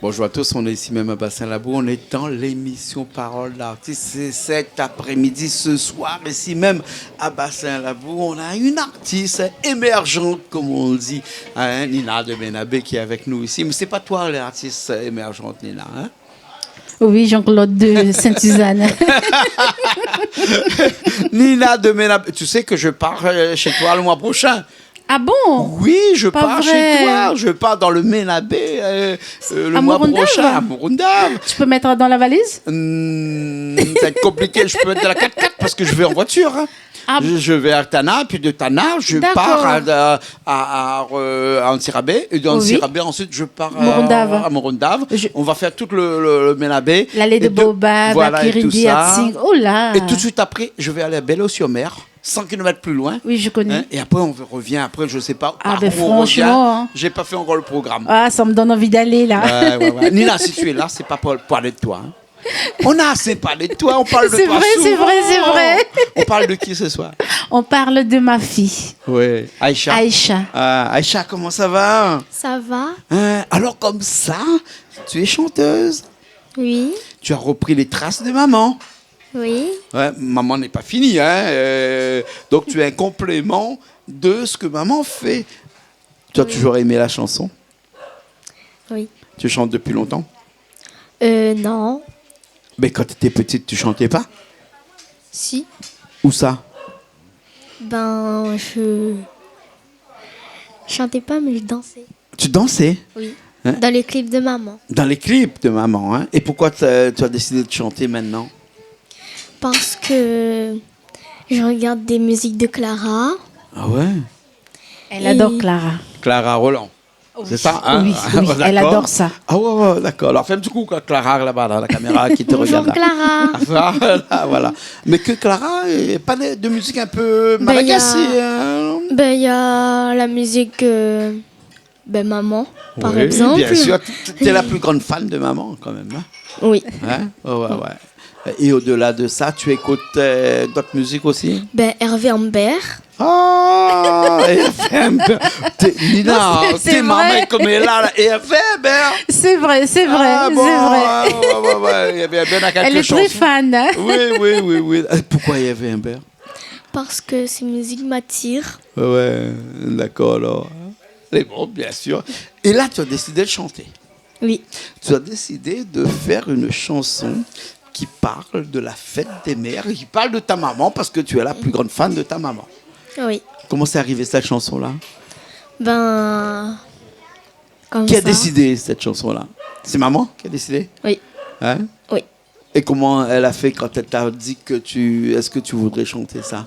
Bonjour à tous, on est ici même à Bassin-Labou, on est dans l'émission Parole d'artiste. C'est cet après-midi, ce soir, ici même à Bassin-Labou, on a une artiste émergente, comme on le dit, hein, Nina de Benabé qui est avec nous ici. Mais c'est pas toi l'artiste émergente, Nina, hein? Oui, Jean-Claude de Sainte-Suzanne. Nina de Benabé, tu sais que je pars chez toi le mois prochain. Ah bon? Oui, je Pas pars vrai. chez toi. Je pars dans le Ménabé le À mois Morondave? prochain à Morondave. Tu peux mettre dans la valise? Ça va être compliqué. Je peux mettre de la 4x4 parce que je vais en voiture. Hein. Ah, Je vais à Tana, puis de Tana, je D'accord. pars à Antsirabé. Et de Antsirabé, ensuite, je pars Morondave. à Morondave. Je- On va faire tout le Ménabé. l'allée de Et Baobab, voilà, à et tout Kiridi, ça. à Tsing. Oh là! Et tout de suite après, je vais aller à Bello-sur-Mer, 100 km plus loin. Oui, je connais. Hein, et après, on revient. Après, je sais pas. Ah, par ben où on revient. franchement, hein. J'ai pas fait encore le programme. Ah, ça me donne envie d'aller là. Ouais. Nina, si tu es là, c'est pas pour parler de toi. Hein. On a assez parlé de toi, on parle de C'est toi vrai, c'est souvent. vrai, c'est vrai. On parle de qui ce soir? On parle de ma fille, Oui. Aïcha. Aïcha. Aïcha, comment ça va? Ça va? Alors comme ça, tu es chanteuse. Oui. Tu as repris les traces de maman. Oui. Ouais, maman n'est pas finie, hein. Donc tu es un complément de ce que maman fait. Tu as toujours aimé la chanson? Oui. Tu chantes depuis longtemps? Non. Mais quand tu étais petite, tu chantais pas? Si. Où ça? Ben, je chantais pas, mais je dansais. Tu dansais? Oui. Hein? Dans les clips de maman. Dans les clips de maman, hein? Et pourquoi tu as décidé de chanter maintenant? Parce que je regarde des musiques de Clara. Ah ouais? Elle adore Et- Clara. Clara Roland. C'est ça, hein? Oui, oui, D'accord. elle adore ça. Ah ouais, d'accord. Alors fais un petit coup à Clara là-bas, dans la caméra qui te Bonjour regarde là. Clara. Voilà. Mais que Clara, pas de musique un peu Ben, y a- malagasy, hein? Ben, il y a la musique maman, par Oui, exemple. bien sûr. Tu es la plus grande fan de maman, quand même. Hein? Oui. Hein? Ouais. Et au-delà de ça, tu écoutes d'autres musiques aussi? Ben, Hervé Humbert. Ah, FM. Nina, C'est t'es maman vrai. comme elle est là. Et FM, C'est vrai, c'est vrai, ah, bon, c'est vrai. Ouais. Il y avait bien quelques Elle est très chansons. fan. hein. Oui. Pourquoi il y avait un père? Parce que ces musiques m'attirent. Ouais, d'accord alors. C'est bon, bien sûr. Et là, tu as décidé de chanter. Oui. Tu as décidé de faire une chanson qui parle de la fête des mères, qui parle de ta maman, parce que tu es la plus grande fan de ta maman. Oui. Comment c'est arrivé cette chanson-là? Ben, comme Qui a ça. décidé cette chanson-là? C'est maman qui a décidé? Oui. Hein? Oui. Et comment elle a fait quand elle t'a dit que est-ce que tu voudrais chanter ça?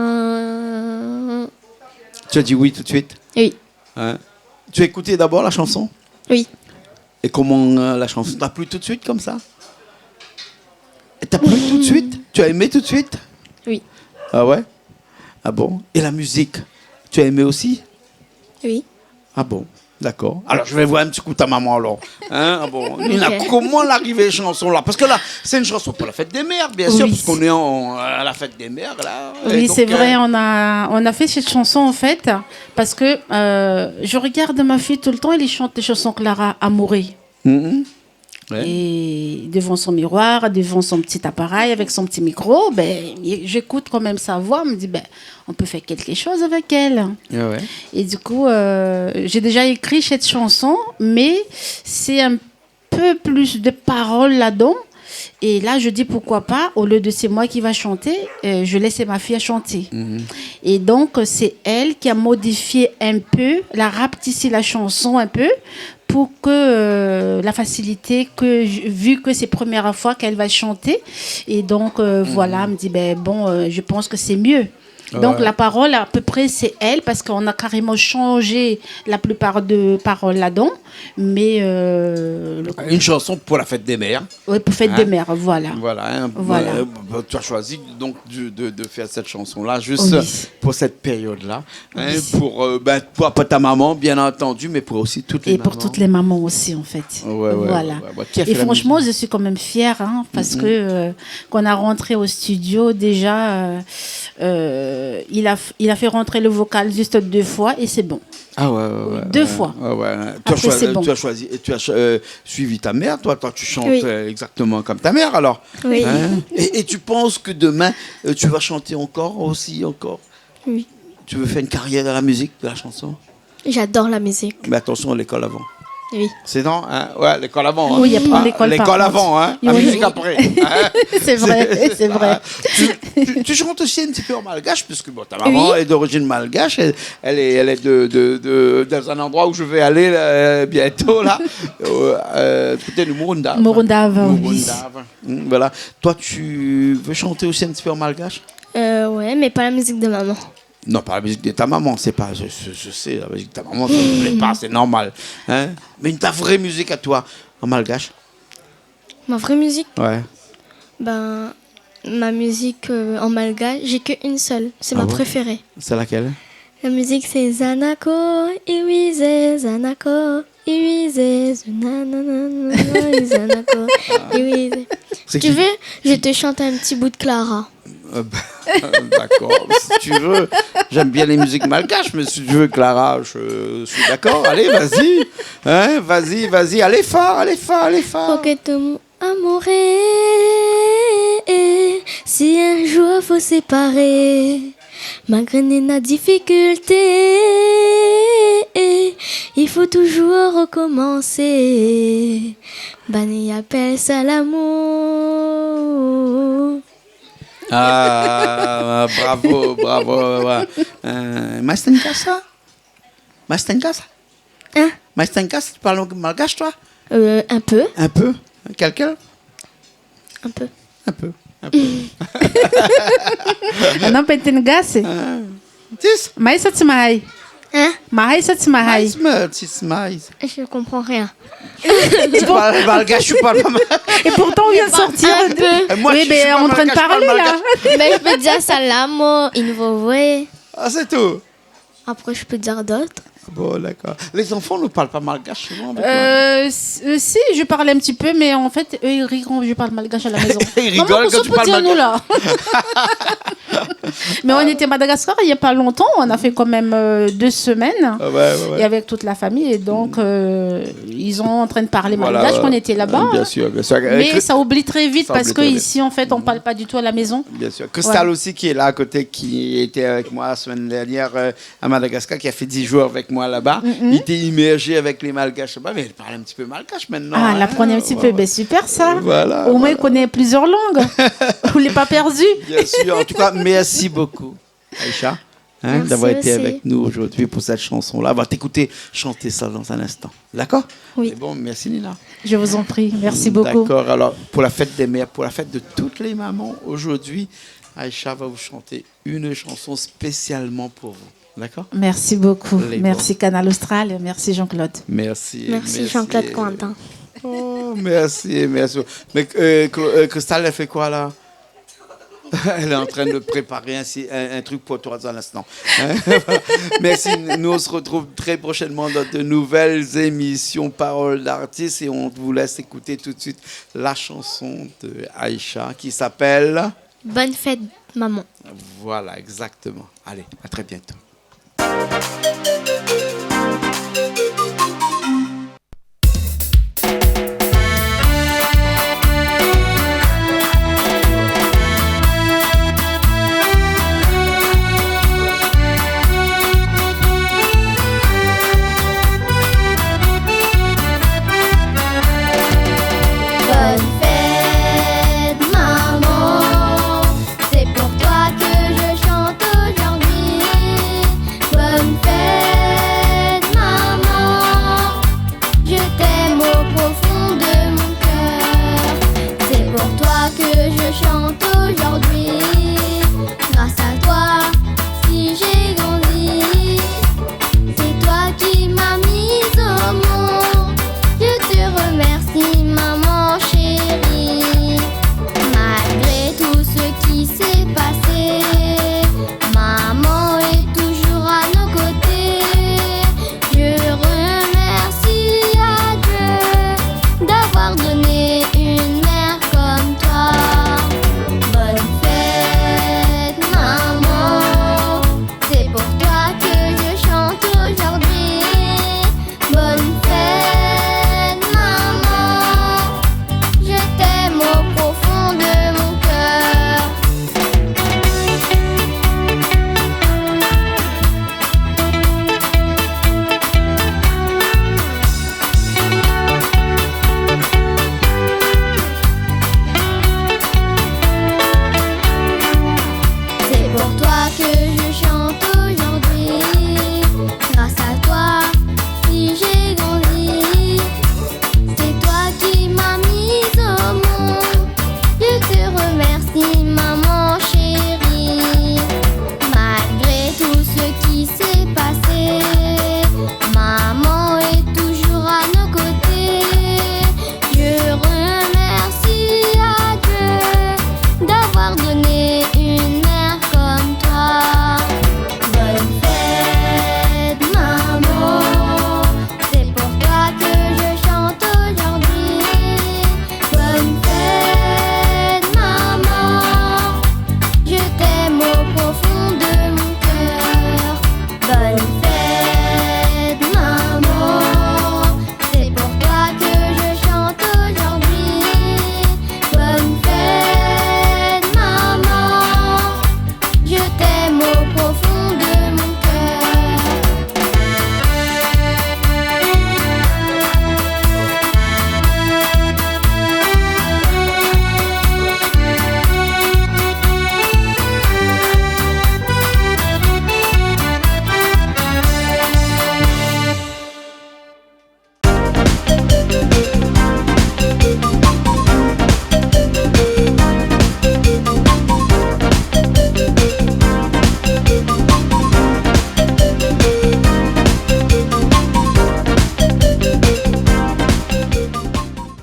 Ben, Tu as dit oui tout de suite? oui. Hein? Tu as écouté d'abord la chanson? Oui. Et comment la chanson t'a plu tout de suite comme ça? Et t'as plu tout de suite? Tu as aimé tout de suite? Oui. Ah ouais? Ah bon? Et la musique? Tu as aimé aussi? Oui. Ah bon? D'accord. Alors je vais voir un petit coup ta maman alors. Hein? Ah bon? Nina, Ok. comment l'arrivée chanson là? Parce que là, c'est une chanson pour la fête des mères, bien sûr, Oui. parce qu'on est à la fête des mères là. Et Oui, donc, c'est vrai, on a fait cette chanson en fait parce que je regarde ma fille tout le temps, elle chante des chansons Clara amoureux. Mhm. Ouais. Et devant son miroir, devant son petit appareil, avec son petit micro, j'écoute quand même sa voix, je me dis, on peut faire quelque chose avec elle. Ah ouais. Et du coup, j'ai déjà écrit cette chanson, mais c'est un peu plus de paroles là-dedans. Et là, je dis pourquoi pas, au lieu de c'est moi qui va chanter, je laisse ma fille chanter. Et donc, c'est elle qui a modifié un peu, elle a rapetissé la chanson un peu pour que la facilité, vu que c'est la première fois qu'elle va chanter. Et donc, voilà, elle me dit, je pense que c'est mieux. Donc, Ouais. la parole, à peu près, c'est elle, parce qu'on a carrément changé la plupart de paroles là-dedans. Mais, Une chanson pour la fête des mères. ouais, pour fête Hein? des mères, voilà. Voilà, hein. Voilà. Tu as choisi donc de faire cette chanson-là juste Oui. pour cette période-là, hein, Oui. pour ta maman bien entendu, mais pour aussi toutes les Et mamans. pour toutes les mamans aussi, en fait. Ouais, Voilà. ouais. Qui a fait Et la franchement, musique? je suis quand même fière, hein, parce que qu'on a rentré au studio déjà, il a fait rentrer le vocal juste 2 fois et c'est bon. Ah ouais. 2 fois. Après, c'est bon. Tu as choisi, tu as suivi ta mère, toi tu chantes Oui. Exactement comme ta mère alors. Oui. Hein? Et tu penses que demain tu vas chanter encore aussi encore? Oui. Tu veux faire une carrière dans la musique, de la chanson? J'adore la musique. Mais attention, l'école avant. Oui. C'est non, hein? Ouais, l'école avant. Hein? Oui, il y a pas l'école par contre. avant, hein? La Oui. musique après. Hein? C'est vrai, c'est vrai. Tu chantes aussi un petit peu en malgache, puisque bon, ta maman est d'origine malgache. Elle est dans un endroit où je vais aller bientôt, là. Côté de Morundave. Morundave, oui. Voilà. Toi, tu veux chanter aussi un petit peu en malgache? Ouais, mais pas la musique de maman. Non, pas la musique de ta maman, c'est pas. Je sais, la musique de ta maman, ça ne me plaît pas, c'est normal. Hein? Mais ta vraie musique à toi, en malgache? Ma vraie musique, Ouais. ben, ma musique en malgache, j'ai qu'une seule. C'est Ah ma bon préférée. C'est laquelle? La musique, c'est Zanako, Iwize, Zanako, Iwize, Zanako, Iwize. C'est Tu veux, je te chante un petit bout de Clara. D'accord, si tu veux. J'aime bien les musiques malgaches, mais si tu veux, Clara, je suis d'accord. Allez, vas-y. Hein, vas-y. Allez fort. Porque tu amore, si un jour faut séparer, malgré la difficulté, il faut toujours recommencer. Bani appelle ça l'amour. Ah, bravo. Mastenkasa? Hein? Mastenkasa, tu parles malgache, toi? Un peu. Un peu? Quelqu'un? Un peu. Un peu. Não pentengasse. Tis? Mais ça mahai. Hein? Mahai ça mahai. Mais. Je comprends rien. Tu parles malgache, tu parles pas malgache. Et pourtant on vient de sortir. Un peu. Moi, Oui, je mais suis pas en train de malgache, je parle parler là. malgache. Mais je peux dire salamo, il faut voir. Ah, c'est tout. Après, je peux dire d'autres. Bon, d'accord. Les enfants ne parlent pas malgache souvent avec toi. Si, je parle un petit peu, mais en fait, eux, ils rient quand je parle malgache à la maison. Ils rigolent Maman, quand tu parles dire nous, malgache. là. Mais on était à Madagascar il n'y a pas longtemps. On a fait quand même 2 semaines. Ah ouais. Et avec toute la famille. Et donc, ils sont en train de parler Voilà, malgache quand on était là-bas. Bien sûr. Mais ça oublie très vite Ça parce oublie très vite. qu'ici, en fait, on ne parle pas du tout à la maison. Bien sûr. Cristal aussi, qui est là à côté, qui était avec moi la semaine dernière à Madagascar, qui a fait 10 jours avec moi là-bas. Il était immergé avec les malgaches là-bas, mais il parle un petit peu malgache maintenant. Ah, hein. la apprenez un petit peu. Ben, super ça. Voilà, Au moins, il connaît plusieurs langues. Vous ne l'avez pas perdu. Bien sûr. En tout cas, merci beaucoup, Aïcha, Merci d'avoir été aussi. avec nous aujourd'hui pour cette chanson-là. On va t'écouter chanter ça dans un instant. D'accord? Oui. C'est bon, merci Nina. Je vous en prie. Merci beaucoup. D'accord. Alors, pour la fête des mères, pour la fête de toutes les mamans, aujourd'hui, Aïcha va vous chanter une chanson spécialement pour vous. D'accord? Merci beaucoup. Les Merci Canal Austral. Merci Jean-Claude. Merci. Merci Jean-Claude Cointin. Oh, merci. Mais Cristal, elle fait quoi là? Elle est en train de préparer un truc pour toi dans l'instant. Hein? Merci. Nous, on se retrouve très prochainement dans de nouvelles émissions Paroles d'artistes et on vous laisse écouter tout de suite la chanson de Aïcha qui s'appelle... Bonne fête, maman. Voilà, exactement. Allez, à très bientôt.